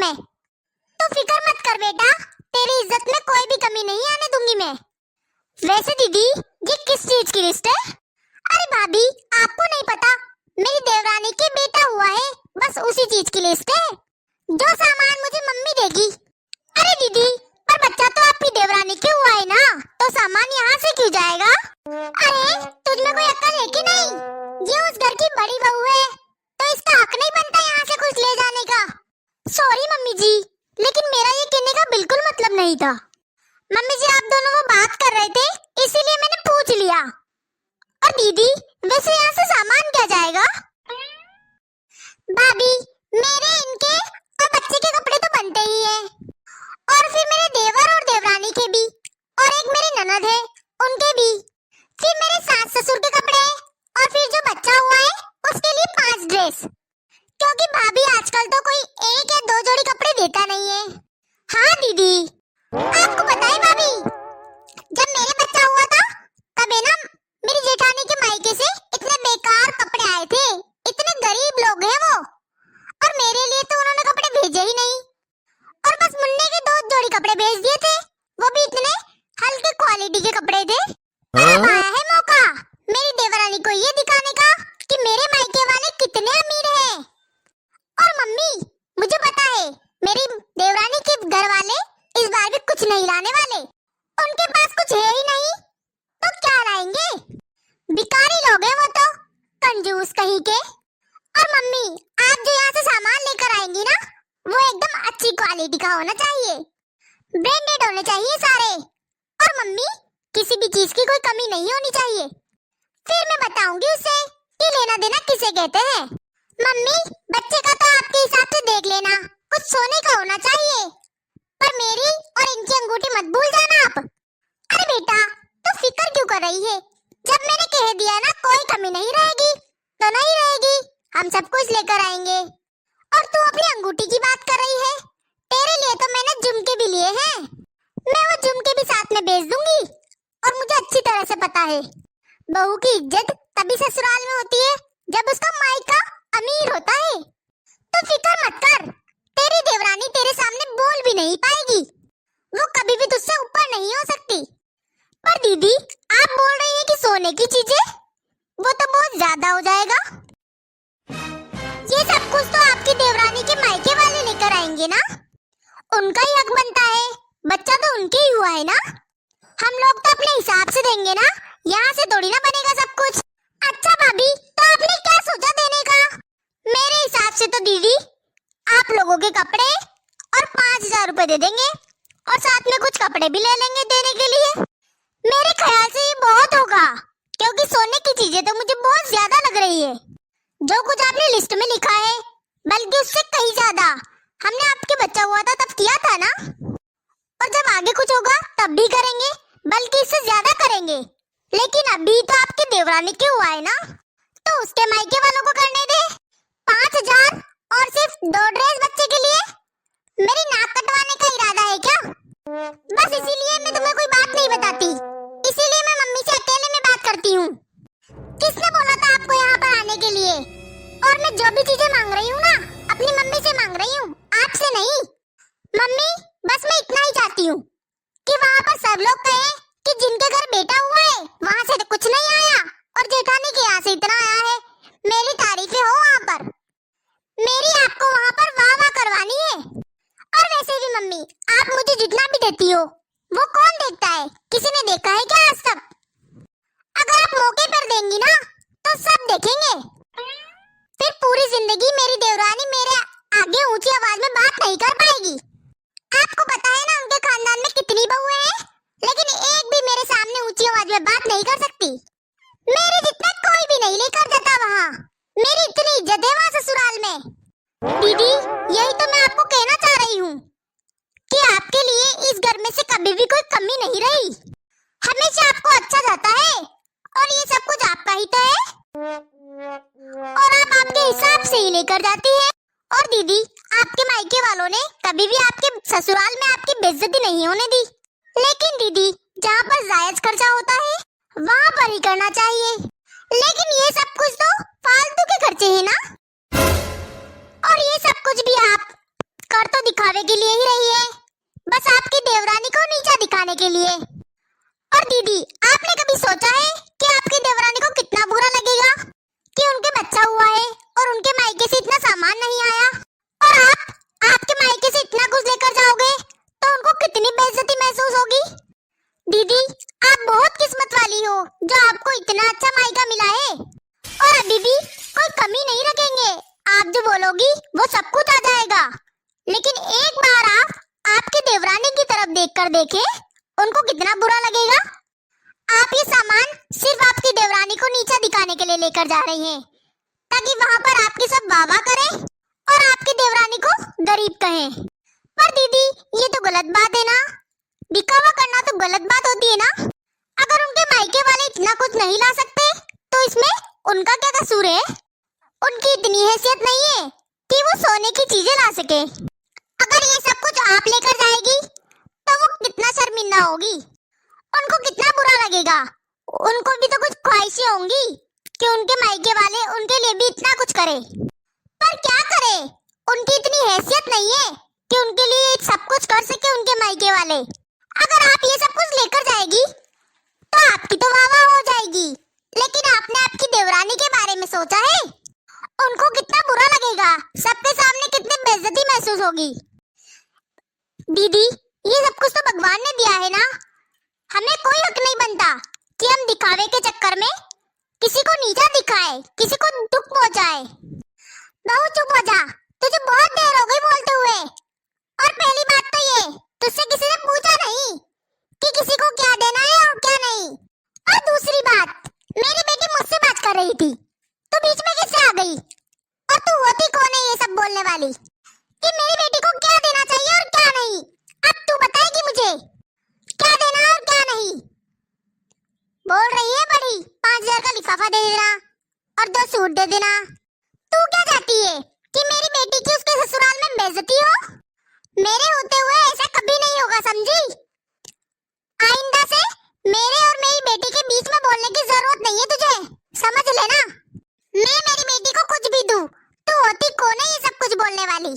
में। तो फिक्र मत कर बेटा, तेरी इज्जत में कोई भी कमी नहीं आने दूंगी मैं। वैसे दीदी, ये किस चीज की लिस्ट है? अरे भाभी, आपको नहीं पता, मेरी देवरानी के बेटा हुआ है, बस उसी चीज की लिस्ट है। जो सामान मुझे मम्मी देगी। अरे दीदी, पर बच्चा तो आपकी देवरानी के हुआ है ना, तो सामान यहाँ से क्यों जाएगा? अरे तुझमें कोई अक्ल है कि नहीं? ये उस घर की बड़ी बहू है, तो इसका हक नहीं बनता यहाँ से कुछ ले जाने का। सॉरी मम्मी जी, लेकिन मेरा ये कहने का बिल्कुल मतलब नहीं था। मम्मी जी, आप दोनों वो बात कर रहे थे, इसीलिए मैंने पूछ लिया। और दीदी, वैसे यहाँ से सामान क्या जाएगा? भाभी, मेरे, इनके और बच्चे के कपड़े तो बनते ही हैं, और फिर मेरे देवर और देवरानी के भी, और एक मेरी ननद है उनके भी, फिर मेरे सास ससुर के कपड़े, और फिर जो बच्चा हुआ है उसके लिए 5 ड्रेस। क्योंकि भाभी आजकल तो कोई 1 या 2 जोड़ी कपड़े देता नहीं है। हाँ दीदी, आपको पता है भाभी, जब मेरे बच्चा हुआ था तब है ना, मेरी जेठानी के मायके से इतने बेकार कपड़े आए थे, इतने गरीब लोग हैं वो, और मेरे लिए तो उन्होंने कपड़े भेजे ही नहीं, और बस मुन्ने के 2 जोड़ी कपड़े भेज दिए थे, वो भी इतने हल्के क्वालिटी के कपड़े थे। अब आया है मौका मेरी देवरानी को ये दिखाने का कि मेरे मायके वाले कितने अमीर हैं। और मम्मी, मुझे पता है मेरी देवरानी के घर वाले इस बार भी कुछ नहीं लाने वाले, उनके पास कुछ है ही नहीं, तो क्या लाएंगे? भिखारी लोग हैं वो तो, कंजूस कहीं के। और मम्मी, आप जो यहाँ से सामान लेकर आएंगी ना, वो एकदम अच्छी क्वालिटी का होना चाहिए, ब्रांडेड होने चाहिए सारे। और मम्मी, किसी भी चीज की कोई कमी नहीं होनी चाहिए। फिर मैं बताऊंगी उसे कि लेना देना किसे कहते हैं। मम्मी, बच्चे का तो आपके हिसाब से देख लेना, कुछ सोने का होना चाहिए, पर मेरी और इनकी अंगूठी मत भूल जाना आप। अरे बेटा, तू फिक्र क्यों कर रही है? जब मैंने कह दिया ना, कोई कमी नहीं रहेगी तो नहीं रहेगी, हम सब कुछ लेकर आएंगे। और तू अपनी अंगूठी की बात कर रही है, तेरे लिए तो मैंने झुमके भी लिए हैं, मैं वो झुमके भी साथ में भेज दूंगी। और मुझे अच्छी तरह से पता है, बहू की इज्जत तभी ससुराल में होती है जब उसका मायका अमीर होता है। तो फिक्र मत कर, तेरी देवरानी तेरे सामने बोल भी नहीं पाएगी, वो कभी भी तुझसे ऊपर नहीं हो सकती। पर दीदी, आप बोल रही हैं कि सोने की चीजें, वो तो बहुत ज्यादा हो जाएगा। ये सब कुछ तो आपकी देवरानी के मायके वाले लेकर आएंगे ना, उनका ही हक बनता है, बच्चा तो उनके ही हुआ है ना, हम लोग तो अपने हिसाब से देंगे ना, यहाँ से थोड़ी ना बनेगा सब कुछ। अच्छा भाभी, तो आपने क्या सोचा देने का? मेरे हिसाब से तो दीदी, आप लोगों के कपड़े और 5,000 रुपए दे देंगे, और साथ में कुछ कपड़े भी ले लेंगे देने के लिए। मेरे ख्याल से ये बहुत होगा, क्योंकि सोने की चीजें तो मुझे बहुत ज्यादा लग रही है। जो कुछ आपने लिस्ट में लिखा है, बल्कि उससे कहीं ज्यादा हमने आपके बच्चा हुआ था तब किया था ना, और जब आगे कुछ होगा तब भी करेंगे, बल्कि इससे ज्यादा करेंगे। लेकिन अभी तो आपके देवरानी के हुआ है ना, तो उसके मायके वालों को करने दे। 5,000 और सिर्फ 2 ड्रेस बच्चे के लिए, मेरी नाक कटवाने का इरादा है क्या? बस इसीलिए मैं तुम्हें कोई बात नहीं बताती, इसीलिए मैं मम्मी से अकेले में बात करती हूँ। किसने बोला था आपको यहाँ पर आने के लिए? और मैं जो भी चीजें मांग रही हूँ ना, अपनी मम्मी से मांग रही हूँ, आपसे नहीं। मम्मी, बस मैं इतना ही चाहती हूँ कि वहाँ पर सब लोग कहें कि जिनके घर बेटा हुआ है वहाँ से तो कुछ नहीं आया, और जेठानी के यहाँ से इतना आया है, मेरी तारीफें हो वहाँ पर। मेरी आपको वहाँ पर वाह वाह करवानी है। और वैसे भी मम्मी, आप मुझे जितना भी देती हो, वो कौन देखता है? किसी ने देखा है क्या आज तक? अगर आप मौके पर देंगी ना, तो सब देखेंगे। फिर पूरी जिंदगी मेरी देवरानी मेरे आगे ऊंची आवाज में बात नहीं कर पाएगी। आपको पता है ना उनके खानदान में कितनी बहुएं हैं, लेकिन एक भी मेरे सामने ऊंची आवाज में बात नहीं कर सकती। मेरे जितना कोई भी नहीं लेकर जाता वहाँ, मेरी इतनी इज्जत है वहाँ ससुराल में। दीदी, यही तो मैं आपको कहना चाह रही हूँ कि आपके लिए इस घर में से कभी भी कोई कमी नहीं रही, हमेशा आपको अच्छा जाता है, और ये सब कुछ आपका ही तो है, और आप आपके हिसाब से ही लेकर जाती है। और दीदी, आपके मायके वालों ने कभी भी आपके ससुराल में आपकी बेइज्जती नहीं होने दी, लेकिन दीदी, जहाँ पर जायज खर्चा होता है वहाँ पर ही करना चाहिए। लेकिन ये सब कुछ तो फालतू के खर्चे हैं ना, और ये सब कुछ भी आप कर तो दिखा दिखाने के लिए। और दीदी, आपने कभी सोचा है कि आपकी देवरानी को कितना बुरा लगेगा कि उनके बच्चा हुआ है और उनके मायके से इतना सामान नहीं आया, और आपके मायके से इतना कुछ लेकर जाओगे तो उनको कितनी बेइज्जती महसूस होगी। दीदी, आप बहुत किस्मत वाली हो जो आपको इतना अच्छा मायका मिला है, और अभी भी कोई कमी नहीं रखेंगे। आप जो बोलोगी वो सब कुछ आ जाएगा। लेकिन एक बार आपकी देवरानी की तरफ देखकर देखें, उनको कितना बुरा लगेगा। आप ये सामान सिर्फ आपकी देवरानी को नीचा दिखाने के लिए लेकर जा रही हैं, ताकि वहाँ पर आपकी सब वाह वाह करें और आपकी देवरानी को गरीब कहें। पर दीदी, ये तो गलत बात है ना। दिखावा करना तो गलत बात होती है ना। अगर उनके मायके वाले इतना कुछ नहीं ला सकते तो इसमें उनका क्या कसूर है। उनकी इतनी हैसियत नहीं है कि वो सोने की चीजें ला सके। अगर ये सब कुछ आप लेकर जाएगी तो वो कितना शर्मिंदा होगी, उनको कितना बुरा लगेगा। उनको भी तो कुछ ख्वाहिशें होंगी कि उनके मायके वाले उनके लिए भी इतना कुछ करे। पर क्या करे, उनकी इतनी हैसियत नहीं है कि उनके लिए सब कुछ कर सके उनके मायके वाले। अगर आप ये सब कुछ लेकर जाएगी तो आपकी तो वाह वाह हो जाएगी, लेकिन आपने आपकी देवरानी के बारे में सोचा है? उनको कितना बुरा लगेगा, सबके सामने कितनी बेइज्जती महसूस होगी। दीदी, ये सब कुछ तो भगवान ने दिया है ना। हमें कोई हक नहीं बनता कि हम दिखावे के चक्कर में किसी को नीचा दिखाए, किसी को दुख पहुंचाए। बहू चुप हो जा, तुझे बहुत देर हो गई बोलते हुए। और पहली बात तो ये, तुझसे किसी ने पूछा नहीं कि किसी को क्या देना है और क्या नहीं। और दूसरी बात, मेरी बेटी मुझसे बात कर रही थी, तू बीच में कैसे आ गई? और तू होती कौन है ये सब बोलने वाली कि मेरी बेटी को क्या देना चाहिए और क्या नहीं? अब तू बताएगी मुझे क्या देना और क्या नहीं। बोल रही है बड़ी, 5,000 का लिफाफा दे देना और 2 सूट दे देना। तू क्या चाहती है कि मेरी बेटी की उसके ससुराल में बेइज्जती हो? मेरे होते हुए ऐसा कभी नहीं होगा, समझी? आइंदा से मेरे और मेरी बेटी के बीच में बोलने की जरूरत नहीं है तुझे, समझ लेना। मैं मेरी बेटी को कुछ भी दूं, तू होती कौन है ये सब कुछ बोलने वाली?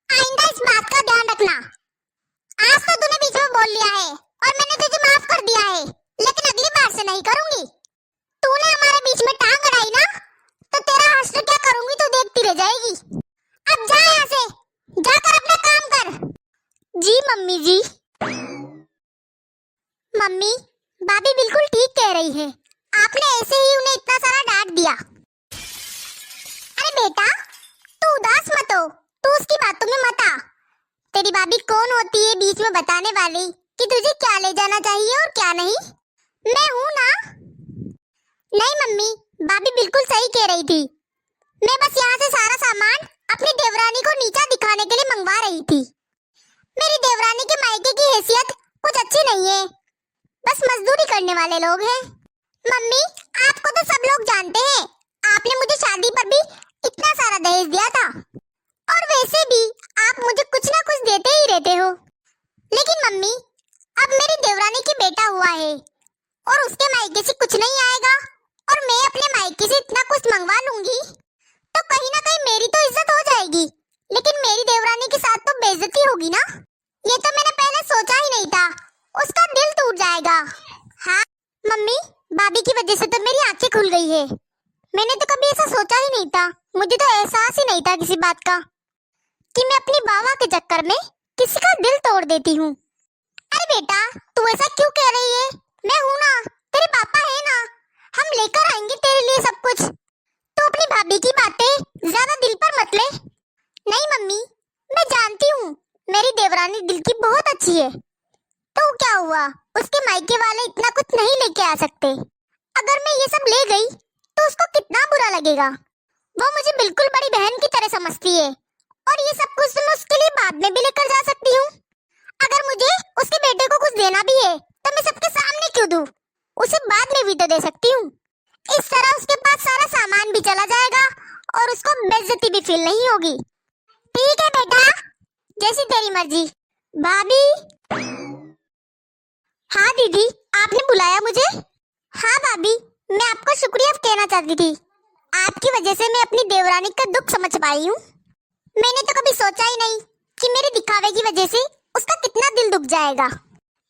आइंदा इस बात का ध्यान रखना। आज तो तूने बीच में बोल लिया है और मैंने तुझे माफ कर दिया है, लेकिन अगली बार से नहीं करूंगी। तूने हमारे बीच में टांग अड़ाई ना, तो तेरा हश्र क्या करूंगी तू देखती रह जाएगी। अब जा यहाँ से, जाकर अपना काम कर। जी मम्मी जी। मम्मी, भाभी बिल्कुल ठीक कह रही है, आपने ऐसे ही उन्हें इतना सारा डांट दिया। अरे बेटा, तू उदास मत हो, तू उसकी बातों में मत आ। तेरी भाभी कौन होती है बीच में बताने वाली कि तुझे क्या ले जाना चाहिए और क्या नहीं? मैं हूँ ना। नहीं मम्मी, भाभी बिल्कुल सही कह रही थी। मैं बस यहाँ से सारा सामान अपनी देवरानी को नीचा दिखाने के लिए मंगवा रही थी। मेरी देवरानी के मायके की हैसियत कुछ अच्छी नहीं है, बस मजदूरी करने वाले लोग हैं। मम्मी, आपको तो सब लोग जानते हैं, आपने मुझे शादी पर भी इतना सारा दहेज दिया था, और वैसे भी आप मुझे कुछ ना कुछ देते ही रहते हो। लेकिन मम्मी, अब मेरी देवरानी की बेटा हुआ है और उसके मायके से कुछ नहीं आएगा, और मैं अपने मायके से इतना कुछ मंगवा लूंगी तो कहीं ना कहीं मेरी तो इज्जत हो जाएगी, लेकिन मेरी देवरानी के साथ तो बेइज्जती होगी ना। ये तो मैंने पहले सोचा ही नहीं था, उसका दिल टूट जाएगा। हाँ मम्मी, भाभी की वजह से तो मेरी आंखें खुल गई है। मैंने तो कभी ऐसा सोचा ही नहीं था, मुझे तो एहसास ही नहीं था किसी बात का कि मैं अपनी बावा के चक्कर में किसी का दिल तोड़ देती हूँ। अरे बेटा, तू ऐसा क्यों कह रही है? मैं हूँ ना, तेरे पापा है ना, हम लेकर आएंगे तेरे लिए सब कुछ। तू अपनी भाभी की बातें ज्यादा दिल पर मत ले। नहीं मम्मी, मैं जानती हूँ मेरी देवरानी दिल की बहुत अच्छी है, तो क्या हुआ, उसके मायके वाले इतना कुछ नहीं लेके आ सकते। अगर मैं ये सब ले गई तो उसको कितना बुरा लगेगा। वो मुझे बिल्कुल बड़ी बहन की तरह समझती है, और ये सब कुछ मैं उसके लिए बाद में भी लेकर जा सकती हूँ। अगर मुझे उसके बेटे को कुछ देना भी है तो मैं सबके सामने क्यों दूँ, उसे बाद में भी तो दे सकती हूँ। इस तरह उसके पास सारा सामान भी चला जाएगा और उसको बेइज्जती भी फील नहीं होगी। ठीक है बेटा, जैसी तेरी मर्जी। भाभी। हाँ दीदी, आपने बुलाया मुझे? हाँ भाभी, मैं आपको शुक्रिया कहना चाहती थी। आपकी वजह से मैं अपनी देवरानी का दुख समझ पाई हूँ। मैंने तो कभी सोचा ही नहीं कि मेरे दिखावे की वजह से उसका कितना दिल दुख जाएगा।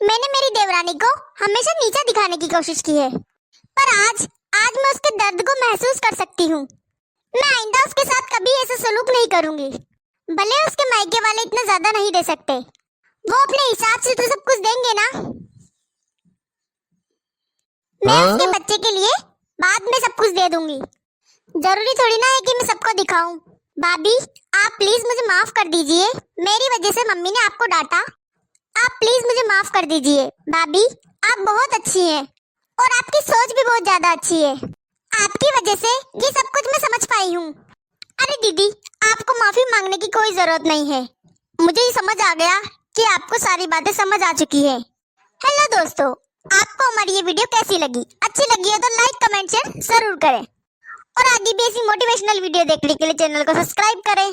मैंने मेरी देवरानी को हमेशा नीचा दिखाने की कोशिश की है, पर आज आज मैं उसके दर्द को महसूस कर सकती हूँ। मैं आइंदा उसके साथ कभी ऐसा सलूक नहीं करूंगी। भले उसके मायके वाले इतना ज्यादा नहीं दे सकते, वो अपने हिसाब से तो सब कुछ देंगे ना। मैं उसके बच्चे के लिए बाद में सब कुछ दे दूंगी। जरूरी थोड़ी ना है कि मैं सबको दिखाऊं। भाभी, आप प्लीज मुझे माफ कर दीजिए। मेरी वजह से मम्मी ने आपको डांटा। आप प्लीज मुझे माफ कर दीजिए। भाभी, आप बहुत अच्छी हैं और आपकी सोच भी बहुत ज्यादा अच्छी है। आपकी वजह से ये सब कुछ मैं समझ पाई हूँ। अरे दीदी, आपको माफी मांगने की कोई जरूरत नहीं है। मुझे ये समझ आ गया कि आपको सारी बातें समझ आ चुकी है। हेलो दोस्तों, आपको हमारी ये वीडियो कैसी लगी? अच्छी लगी है तो लाइक, कमेंट, शेयर जरूर करें और आगे भी ऐसी मोटिवेशनल वीडियो देखने के लिए चैनल को सब्सक्राइब करें।